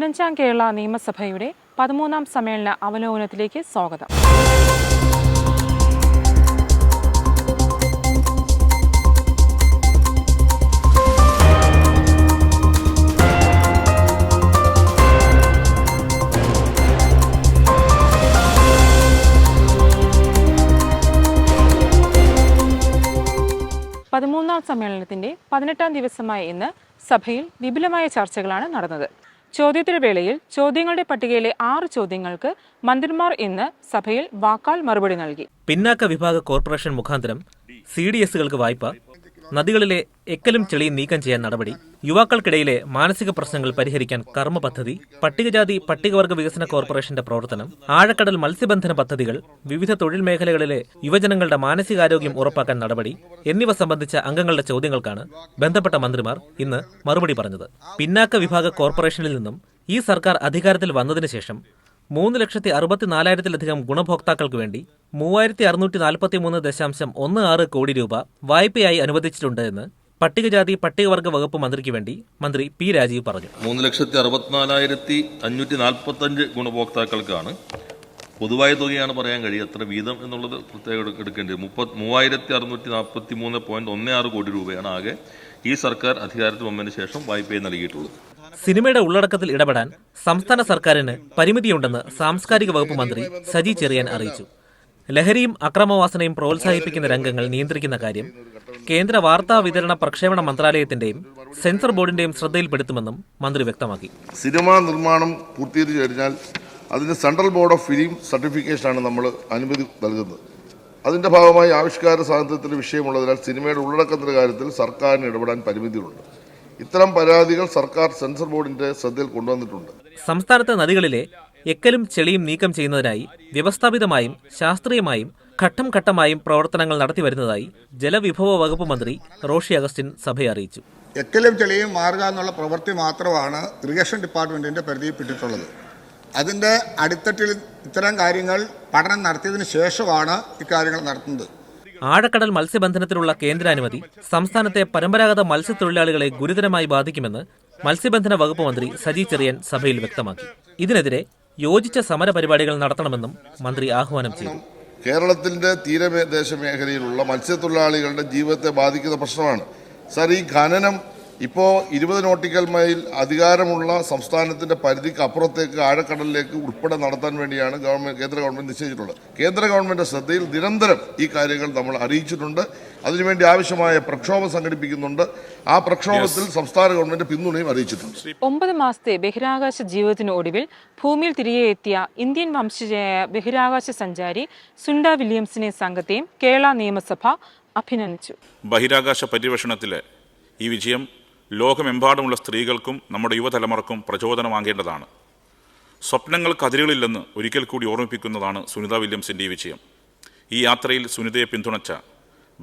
15ാം കേരള നിയമസഭയുടെ 13ാം സമ്മേളന അവലോകനത്തിലേക്ക് സ്വാഗതം. പതിമൂന്നാം സമ്മേളനത്തിന്റെ 18ാം ദിവസമായ ഇന്ന് സഭയിൽ വിപുലമായ ചർച്ചകളാണ് നടന്നത്. ചോദ്യോത്തരവേളയിൽ ചോദ്യങ്ങളുടെ പട്ടികയിലെ 6 ചോദ്യങ്ങൾക്ക് മന്ത്രിമാർ ഇന്ന് സഭയിൽ വാക്കാൽ മറുപടി നൽകി. പിന്നാക്ക വിഭാഗ കോർപ്പറേഷൻ മുഖാന്തരം CDSകൾക്ക് വായ്പ, നദികളിലെ എക്കലും ചെളിയും നീക്കം ചെയ്യാൻ നടപടി, യുവാക്കൾക്കിടയിലെ മാനസിക പ്രശ്നങ്ങൾ പരിഹരിക്കാൻ കർമ്മ പദ്ധതി, പട്ടികജാതി പട്ടികവർഗ വികസന കോർപ്പറേഷന്റെ പ്രവർത്തനം, ആഴക്കടൽ മത്സ്യബന്ധന പദ്ധതികൾ, വിവിധ തൊഴിൽ മേഖലകളിലെ യുവജനങ്ങളുടെ മാനസികാരോഗ്യം ഉറപ്പാക്കാൻ നടപടി എന്നിവ സംബന്ധിച്ച അംഗങ്ങളുടെ ചോദ്യങ്ങൾക്കാണ് ബന്ധപ്പെട്ട മന്ത്രിമാർ ഇന്ന് മറുപടി പറഞ്ഞത്. പിന്നാക്ക വിഭാഗ കോർപ്പറേഷനിൽ നിന്നും ഈ സർക്കാർ അധികാരത്തിൽ വന്നതിന് ശേഷം 3,64,000-ലധികം ഗുണഭോക്താക്കൾക്ക് വേണ്ടി 3,643.16 കോടി രൂപ വായ്പയായി അനുവദിച്ചിട്ടുണ്ട് എന്ന് പട്ടികജാതി പട്ടികവർഗ വകുപ്പ് മന്ത്രിക്ക് വേണ്ടി മന്ത്രി പി രാജീവ് പറഞ്ഞു. 3,64,545 ഗുണഭോക്താക്കൾക്കാണ്. പൊതുവായ തുകയാണ് പറയാൻ കഴിയുക. എത്ര വീതം എന്നുള്ളത് പ്രത്യേകം എടുക്കേണ്ടത് 3,643.16 കോടി രൂപയാണ് ആകെ ഈ സർക്കാർ അധികാരത്തിൽ വന്നതിന് ശേഷം വായ്പയായി നൽകിയിട്ടുള്ളത്. സിനിമയുടെ ഉള്ളടക്കത്തിൽ ഇടപെടാൻ സംസ്ഥാന സർക്കാരിന് പരിമിതിയുണ്ടെന്ന് സാംസ്കാരിക വകുപ്പ് മന്ത്രി സജി ചെറിയാൻ അറിയിച്ചു. ലഹരിയും അക്രമവാസനയും പ്രോത്സാഹിപ്പിക്കുന്ന രംഗങ്ങൾ നിയന്ത്രിക്കുന്ന കാര്യം കേന്ദ്ര വാർത്താ വിതരണ പ്രക്ഷേപണ മന്ത്രാലയത്തിന്റെയും സെൻസർ ബോർഡിന്റെയും ശ്രദ്ധയിൽപ്പെടുത്തുമെന്നും മന്ത്രി വ്യക്തമാക്കി. സിനിമാ നിർമ്മാണം പൂർത്തീകരിച്ചു കഴിഞ്ഞാൽ അതിന് സെൻട്രൽ ബോർഡ് ഓഫ് ഫിലിം സർട്ടിഫിക്കേഷനാണ് നമ്മൾ അനുമതി നൽകുന്നത്. അതിന്റെ ഭാഗമായി ആവിഷ്കാര സ്വാതന്ത്ര്യത്തിന്റെ വിഷയമുള്ളതിനാൽ സിനിമയുടെ ഉള്ളടക്കത്തിന്റെ കാര്യത്തിൽ സർക്കാരിന് ഇടപെടാൻ പരിമിതികളുണ്ട്. ഇത്തരം പരാതികൾ സർക്കാർ സെൻസർ ബോർഡിന്റെ ശ്രദ്ധയിൽ കൊണ്ടുവന്നിട്ടുണ്ട്. സംസ്ഥാനത്തെ നദികളിലെ എക്കലും ചെളിയും നീക്കം ചെയ്യുന്നതിനായി വ്യവസ്ഥാപിതമായും ശാസ്ത്രീയമായും ഘട്ടം ഘട്ടമായും പ്രവർത്തനങ്ങൾ നടത്തിവരുന്നതായി ജലവിഭവ വകുപ്പ് മന്ത്രി റോഷി അഗസ്റ്റിൻ സഭയെ അറിയിച്ചു. എക്കലും ചെളിയും മാറുക എന്നുള്ള പ്രവൃത്തി മാത്രമാണ് ഇറിഗേഷൻ ഡിപ്പാർട്ട്മെന്റിന്റെ പരിധിയിൽപ്പെട്ടിട്ടുള്ളത്. അതിന്റെ അടിത്തട്ടിൽ ഇത്തരം കാര്യങ്ങൾ പഠനം നടത്തിയതിനു ശേഷമാണ് ഇക്കാര്യങ്ങൾ നടത്തുന്നത്. ആഴക്കടൽ മത്സ്യബന്ധനത്തിനുള്ള കേന്ദ്രാനുമതി സംസ്ഥാനത്തെ പരമ്പരാഗത മത്സ്യത്തൊഴിലാളികളെ ഗുരുതരമായി ബാധിക്കുമെന്ന് മത്സ്യബന്ധന വകുപ്പ് മന്ത്രി സജി ചെറിയാൻ സഭയിൽ വ്യക്തമാക്കി. ഇതിനെതിരെ യോജിച്ച സമര പരിപാടികൾ നടത്തണമെന്നും മന്ത്രി ആഹ്വാനം ചെയ്തു. കേരളത്തിന്റെ തീരദേശ മേഖലയിലുള്ള മത്സ്യത്തൊഴിലാളികളുടെ ജീവിതത്തെ ബാധിക്കുന്ന പ്രശ്നമാണ് സാർ. ഈ ഖനനം ഇപ്പോൾ 20 നോട്ടിക്കൽ മൈൽ അധികാരമുള്ള സംസ്ഥാനത്തിന്റെ പരിധിക്ക് അപ്പുറത്തേക്ക് ആഴക്കടലിലേക്ക് ഉൾപ്പെടെ നടത്താൻ വേണ്ടിയാണ് കേന്ദ്ര ഗവൺമെന്റ് നിശ്ചയിച്ചിട്ടുള്ളത്. കേന്ദ്ര ഗവൺമെന്റ് ശ്രദ്ധയിൽ നിരന്തരം ഈ കാര്യങ്ങൾ നമ്മൾ അറിയിച്ചിട്ടുണ്ട്. അതിനുവേണ്ടി ആവശ്യമായ പ്രക്ഷോഭം സംഘടിപ്പിക്കുന്നുണ്ട്. ആ പ്രക്ഷോഭത്തിൽ സംസ്ഥാന ഗവൺമെന്റ് പിന്തുണയും അറിയിച്ചിട്ടുണ്ട്. 9 മാസത്തെ ബഹിരാകാശ ജീവിതത്തിന് ഒടുവിൽ ഭൂമിയിൽ തിരികെ എത്തിയ ഇന്ത്യൻ വംശജയായ ബഹിരാകാശ സഞ്ചാരി സുണ്ട വില്യംസിനെ സംഘത്തെയും കേരള നിയമസഭ അഭിനന്ദിച്ചു. ബഹിരാകാശ പര്യവേഷണത്തിലെ ഈ വിജയം ലോകമെമ്പാടുമുള്ള സ്ത്രീകൾക്കും നമ്മുടെ യുവതലമുറക്കും പ്രചോദനമാകേണ്ടതാണ്. സ്വപ്നങ്ങൾക്ക് അതിരുകളില്ലെന്ന് ഒരിക്കൽ കൂടി ഓർമ്മിപ്പിക്കുന്നതാണ് സുനിത വില്യംസിൻ്റെ ഈ വിജയം. ഈ യാത്രയിൽ സുനിതയെ പിന്തുണച്ച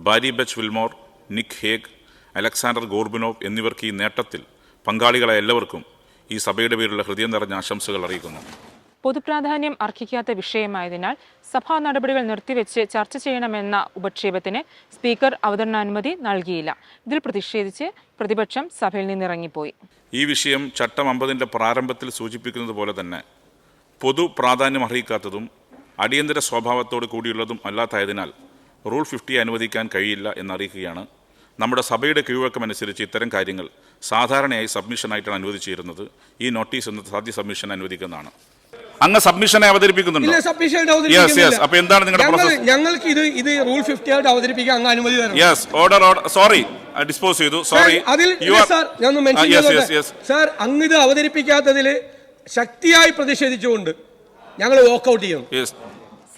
Barry Butch Wilmore, Nick Hague, Alexander Gorbunov എന്നിവർക്ക് ഈ നേട്ടത്തിൽ പങ്കാളികളായ എല്ലാവർക്കും ഈ സഭയുടെ പേരിലുള്ള ഹൃദയം നിറഞ്ഞ ആശംസകൾ അറിയിക്കുന്നു. പൊതുപ്രാധാന്യം അർഹിക്കാത്ത വിഷയമായതിനാൽ സഭാ നടപടികൾ നിർത്തിവെച്ച് ചർച്ച ചെയ്യണമെന്ന ഉപക്ഷേപത്തിന് സ്പീക്കർ അവതരണാനുമതി നൽകിയില്ല. ഇതിൽ പ്രതിഷേധിച്ച് പ്രതിപക്ഷം സഭയിൽ നിന്നിറങ്ങിപ്പോയി. ഈ വിഷയം ചട്ടം 50ന്റെ പ്രാരംഭത്തിൽ സൂചിപ്പിക്കുന്നത് പോലെ തന്നെ പൊതു പ്രാധാന്യം അർഹിക്കാത്തതും അടിയന്തര സ്വഭാവത്തോട് കൂടിയുള്ളതും അല്ലാത്തതിനാൽ റൂൾ 50 അനുവദിക്കാൻ കഴിയില്ല എന്നറിയിക്കുകയാണ്. നമ്മുടെ സഭയുടെ കീഴ്വഴക്കമനുസരിച്ച് ഇത്തരം കാര്യങ്ങൾ സാധാരണയായി സബ്മിഷനായിട്ടാണ് അനുവദിച്ചിരുന്നത്. ഈ നോട്ടീസ് എന്ന സാധ്യ സബ്മിഷൻ അനുവദിക്കുന്നതാണ്. അങ്ങ് സബ്മിഷനെ അവതരിപ്പിക്കുന്നുണ്ടോ? അപ്പോൾ എന്താണ് നിങ്ങളുടെ പ്രോസസ്? ഞങ്ങൾക്ക് ഇത് റൂൾ 50 ആയിട്ട് അവതരിപ്പിക്കാൻ അങ്ങ് അനുമതി തരണം. യെസ്, ഓർഡർ സോറി ഡിസ്പോസ് ചെയ്തു. സോറി സാർ, അങ്ങ് ഇത് അവതരിപ്പിക്കാത്തതിൽ ശക്തിയായി പ്രതിഷേധിച്ചുകൊണ്ട് ഞങ്ങൾ വോക്കൗട്ട് ചെയ്യും.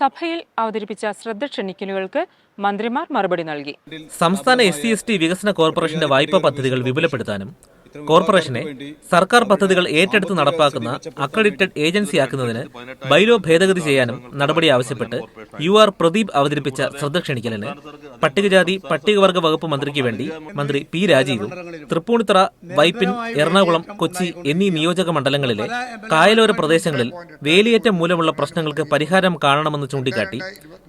സഭയിൽ അവതരിപ്പിച്ച ശ്രദ്ധ ക്ഷണിക്കലുകൾക്ക് മന്ത്രിമാർ മറുപടി നൽകി. സംസ്ഥാന SC/ST വികസന കോർപ്പറേഷന്റെ വായ്പാ പദ്ധതികൾ വിപുലപ്പെടുത്താനും കോർപ്പറേഷനെ സർക്കാർ പദ്ധതികൾ ഏറ്റെടുത്ത് നടപ്പാക്കുന്ന അക്രഡിറ്റഡ് ഏജൻസിയാക്കുന്നതിന് ബൈലോ ഭേദഗതി ചെയ്യാനും നടപടി ആവശ്യപ്പെട്ട് UR പ്രദീപ് അവതരിപ്പിച്ച ശ്രദ്ധ ക്ഷണിക്കലിന് പട്ടികജാതി പട്ടികവർഗ വകുപ്പ് മന്ത്രിക്ക് വേണ്ടി മന്ത്രി പി രാജീവും തൃപ്പൂണിത്തുറ, വൈപ്പിൻ, എറണാകുളം, കൊച്ചി എന്നീ നിയോജക മണ്ഡലങ്ങളിലെ കായലോര പ്രദേശങ്ങളിൽ വേലിയേറ്റം മൂലമുള്ള പ്രശ്നങ്ങൾക്ക് പരിഹാരം കാണണമെന്ന് ചൂണ്ടിക്കാട്ടി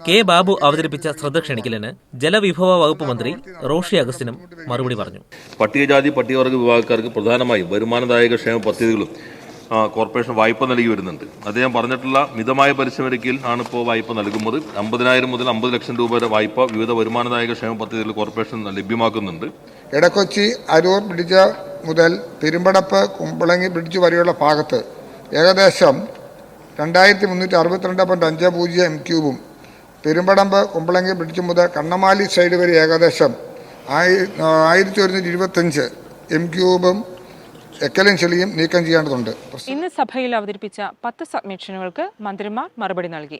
കെ ബാബു അവതരിപ്പിച്ച ശ്രദ്ധ ക്ഷണിക്കലിന് ജലവിഭവ വകുപ്പ് മന്ത്രി റോഷി അഗസ്റ്റിനും മറുപടി പറഞ്ഞു. പട്ടികജാതി പട്ടികവർഗ വിഭാഗക്കാർക്ക് പ്രധാനമായും വരുമാനദായക ക്ഷേമ പദ്ധതികളും കോർപ്പറേഷൻ വായ്പ നൽകി വരുന്നുണ്ട്. അദ്ദേഹം പറഞ്ഞിട്ടുള്ള മിതമായ പലിശ നിരക്കിൽ ആണ് ഇപ്പോൾ വായ്പ നൽകുന്നത്. 50,000 മുതൽ 50 ലക്ഷം രൂപ വരെ വായ്പ വിവിധ വരുമാനദായക ക്ഷേമ പദ്ധതികളിൽ കോർപ്പറേഷൻ ലഭ്യമാക്കുന്നുണ്ട്. എടക്കൊച്ചി അരൂർ ബ്രിഡ്ജ് മുതൽ പെരുമ്പടപ്പ് കുമ്പളങ്ങി ബ്രിഡ്ജ് വരെയുള്ള ഭാഗത്ത് ഏകദേശം 2362.50 m3 പെരുമ്പടമ്പ് കുമ്പളങ്ങി ബ്രിഡ്ജ് മുതൽ കണ്ണമാലി സൈഡ് വരെ ഏകദേശം 1125 m3 എക്കലും ചെളിയും നീക്കം ചെയ്യേണ്ടതുണ്ട്. ഇന്ന് സഭയിൽ അവതരിപ്പിച്ച 10 സബ്മിഷനുകൾക്ക് മന്ത്രിമാർ മറുപടി നൽകി.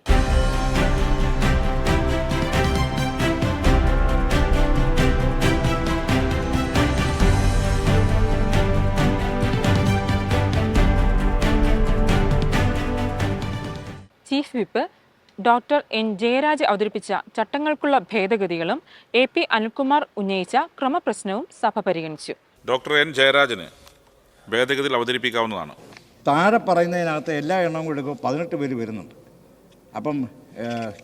Chief whip doctor N Jayaraj അവതരിപ്പിച്ച ചട്ടങ്ങൾക്കുള്ള ഭേദഗതികളും AP അനിൽകുമാർ ഉന്നയിച്ച ക്രമപ്രശ്നവും സഭ പരിഗണിച്ചു. ഡോക്ടർ എൻ ജയരാജന് ഭേദഗതിയിൽ അവതരിപ്പിക്കാവുന്നതാണ്. താഴെ പറയുന്നതിനകത്ത് എല്ലാ എണ്ണവും എടുക്കും 18 പേര് വരുന്നുണ്ട്. അപ്പം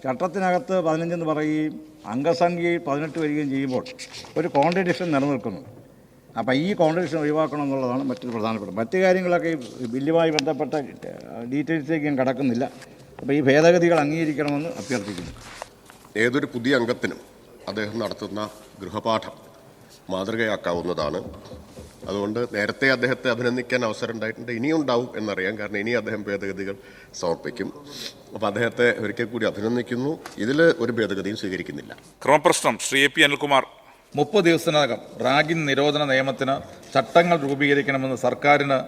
ചട്ടത്തിനകത്ത് 15 എന്ന് പറയുകയും അംഗസംഖ്യയിൽ 18 വരികയും ചെയ്യുമ്പോൾ ഒരു കോൺട്രഡിക്ഷൻ നിലനിൽക്കുന്നു. അപ്പോൾ ഈ കോൺട്രഡിക്ഷൻ ഒഴിവാക്കണം എന്നുള്ളതാണ് മറ്റൊരു പ്രധാനപ്പെട്ട. മറ്റു കാര്യങ്ങളൊക്കെ ബില്ലുമായി ബന്ധപ്പെട്ട ഡീറ്റെയിൽസിലേക്ക് ഞാൻ കടക്കുന്നില്ല. അപ്പോൾ ഈ ഭേദഗതികൾ അംഗീകരിക്കണമെന്ന് അഭ്യർത്ഥിക്കുന്നു. ഏതൊരു പുതിയ അംഗത്തിനും അദ്ദേഹം നടത്തുന്ന ഗൃഹപാഠം മാതൃകയാക്കാവുന്നതാണ്. അതുകൊണ്ട് നേരത്തെ അദ്ദേഹത്തെ അഭിനന്ദിക്കാൻ അവസരം ഉണ്ടായിട്ടുണ്ട്, ഇനിയും ഉണ്ടാവും എന്നറിയാം. കാരണം ഇനി അദ്ദേഹം ഭേദഗതികൾ സമർപ്പിക്കും. അപ്പോൾ അദ്ദേഹത്തെ ഒരിക്കൽ കൂടി അഭിനന്ദിക്കുന്നു. ഇതിൽ ഒരു ഭേദഗതിയും സ്വീകരിക്കുന്നില്ല. ക്രമപ്രശ്നം ശ്രീ AP അനിൽകുമാർ. 30 ദിവസത്തിനകം റാഗിംഗ് നിരോധന നിയമത്തിന് ചട്ടങ്ങൾ രൂപീകരിക്കണമെന്ന് സർക്കാരിന്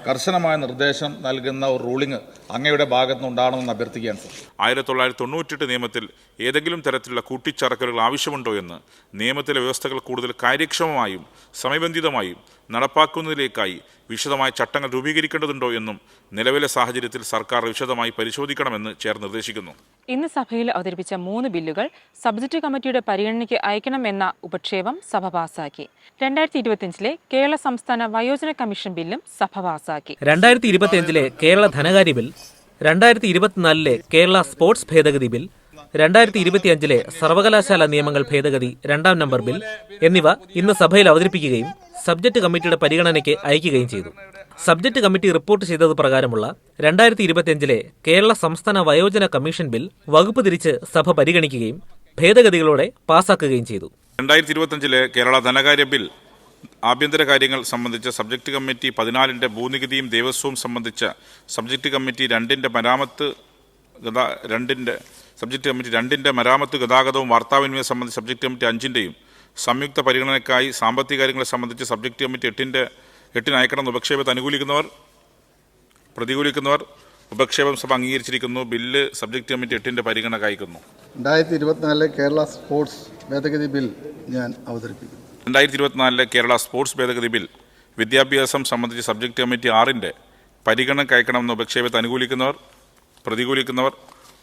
കർശനമായ നിർദ്ദേശം നൽകുന്ന ഒരു റൂളിംഗ് അങ്ങയുടെ ഭാഗത്തുനിന്ന് ഉണ്ടാകണമെന്ന് അഭ്യർത്ഥിക്കാൻ സർ. 1998 നിയമത്തിൽ ഏതെങ്കിലും തരത്തിലുള്ള കൂട്ടിച്ചേർക്കലുകൾ ആവശ്യമുണ്ടോ എന്ന് നിയമത്തിലെ വ്യവസ്ഥകൾ കൂടുതൽ കാര്യക്ഷമമായും സമയബന്ധിതമായും നടപ്പാക്കുന്നതിലേക്കായി വിശദമായ ചട്ടങ്ങൾ രൂപീകരിക്കേണ്ടതുണ്ടോ എന്നും നിലവിലെ സാഹചര്യത്തിൽ സർക്കാർ വിശദമായി പരിശോധിക്കണമെന്ന് ചെയർ നിർദ്ദേശിക്കുന്നു. ഇന്ന് സഭയിൽ അവതരിപ്പിച്ച 3 ബില്ലുകൾ സബ്ജക്ട് കമ്മിറ്റിയുടെ പരിഗണനയ്ക്ക് അയക്കണമെന്ന ഉപക്ഷേപം സഭ പാസാക്കി. 2025 കേരള സംസ്ഥാന വയോജന കമ്മീഷൻ ബില്ലും സഭ പാസാക്കി. 2025 കേരള ധനകാര്യ ബിൽ, 2024 കേരള സ്പോർട്സ് ഭേദഗതി ബിൽ, 2025 സർവകലാശാല നിയമങ്ങൾ ഭേദഗതി 2ാം നമ്പർ ബിൽ എന്നിവ ഇന്ന് സഭയിൽ അവതരിപ്പിക്കുകയും സബ്ജക്ട് കമ്മിറ്റിയുടെ പരിഗണനയ്ക്ക് അയക്കുകയും ചെയ്തു. സബ്ജക്ട് കമ്മിറ്റി റിപ്പോർട്ട് ചെയ്തത് പ്രകാരമുള്ള 2025 കേരള സംസ്ഥാന വയോജന കമ്മീഷൻ ബിൽ വകുപ്പ് തിരിച്ച് സഭ പരിഗണിക്കുകയും ഭേദഗതികളോടെ പാസാക്കുകയും ചെയ്തു. 2025 കേരള ധനകാര്യ ബിൽ ആഭ്യന്തര കാര്യങ്ങൾ സംബന്ധിച്ച സബ്ജക്ട് കമ്മിറ്റി 14 ഭൂനികുതിയും ദേവസ്വവും സംബന്ധിച്ച സബ്ജക്ട് കമ്മിറ്റി 2 മരാമത്ത് ഗതാഗതവും വാർത്താവിനിമയം സംബന്ധിച്ച സബ്ജക്ട് കമ്മിറ്റി 5 സംയുക്ത പരിഗണനയ്ക്കായി സാമ്പത്തിക കാര്യങ്ങളെ സംബന്ധിച്ച് സബ്ജക്ട് കമ്മിറ്റി 8 അയക്കണം. ഉപക്ഷേപത്തെ അനുകൂലിക്കുന്നവർ, പ്രതികൂലിക്കുന്നവർ ഉപക്ഷേപം സഭ അംഗീകരിച്ചിരിക്കുന്നു. ബില്ല് സബ്ജക്ട് കമ്മിറ്റി 8 പരിഗണനയ്ക്ക് അയക്കുന്നു. 2024 കേരള സ്പോർട്സ് ഭേദഗതി ബിൽ ഞാൻ അവതരിപ്പിക്കുന്നു. 2024 കേരള സ്പോർട്സ് ഭേദഗതി ബിൽ വിദ്യാഭ്യാസം സംബന്ധിച്ച് സബ്ജക്ട് കമ്മിറ്റി 6 പരിഗണനയ്ക്ക് അയക്കണമെന്ന് ഉപക്ഷേപത്തെ അനുകൂലിക്കുന്നവർ, പ്രതികൂലിക്കുന്നവർ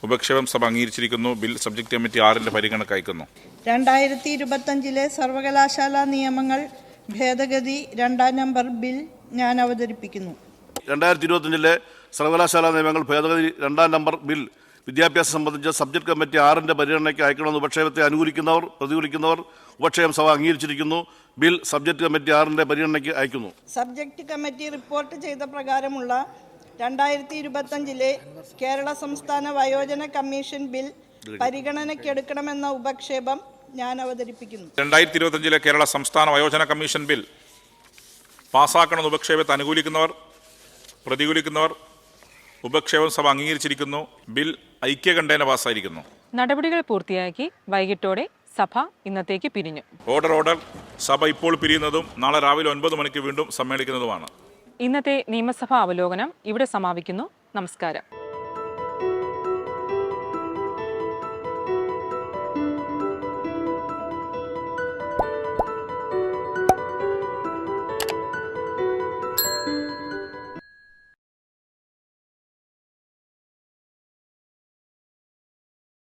ഉപക്ഷേപം സഭ അംഗീകരിച്ചിരിക്കുന്നു. ബിൽ സബ്ജക്ട് കമ്മിറ്റി 6 പരിഗണനയ്ക്ക് അയക്കുന്നു. 2025 സർവകലാശാല നിയമങ്ങൾ ഭേദഗതി 2ാം നമ്പർ ബിൽ ഞാൻ അവതരിപ്പിക്കുന്നു. 2025 സർവകലാശാല നിയമങ്ങൾ ഭേദഗതി 2ാം നമ്പർ ബിൽ വിദ്യാഭ്യാസം സംബന്ധിച്ച സബ്ജക്ട് കമ്മിറ്റി 6 പരിഗണനയ്ക്ക് അയക്കണമെന്ന് ഉപക്ഷേപത്തെ അനുകൂലിക്കുന്നവർ, പ്രതികൂലിക്കുന്നവർ ഉപക്ഷേപം സഭ അംഗീകരിച്ചിരിക്കുന്നു. ബിൽ സബ്ജക്ട് കമ്മിറ്റി 6 പരിഗണനയ്ക്ക് അയക്കുന്നു. സബ്ജക്ട് കമ്മിറ്റി റിപ്പോർട്ട് ചെയ്ത പ്രകാരമുള്ള 2025 കേരള സംസ്ഥാന വയോജന കമ്മീഷൻ ബിൽ പരിഗണനയ്ക്കെടുക്കണമെന്ന ഉപക്ഷേപം ഞാൻ അവതരിപ്പിക്കുന്നു. 2025 കേരള സംസ്ഥാന വയോജന കമ്മീഷൻ ബിൽ പാസ്സാക്കണമെന്ന ഉപക്ഷേപത്തെ അനുകൂലിക്കുന്നവർ, പ്രതികൂലിക്കുന്നവർ ഉപക്ഷേപം സഭ അംഗീകരിച്ചിരിക്കുന്നു. ബിൽ ഐക്യകണ്ഠേന പാസ്സായിരിക്കുന്നു. നടപടികൾ പൂർത്തിയാക്കി വൈകിട്ടോടെ സഭ ഇന്നത്തേക്ക് പിരിഞ്ഞു. ഓർഡർ. സഭ ഇപ്പോൾ പിരിയുന്നതും നാളെ രാവിലെ 9 മണിക്ക് വീണ്ടും സമ്മേളിക്കുന്നതുമാണ്. ഇന്നത്തെ നിയമസഭാ അവലോകനം ഇവിടെ സമാപിക്കുന്നു. നമസ്കാരം.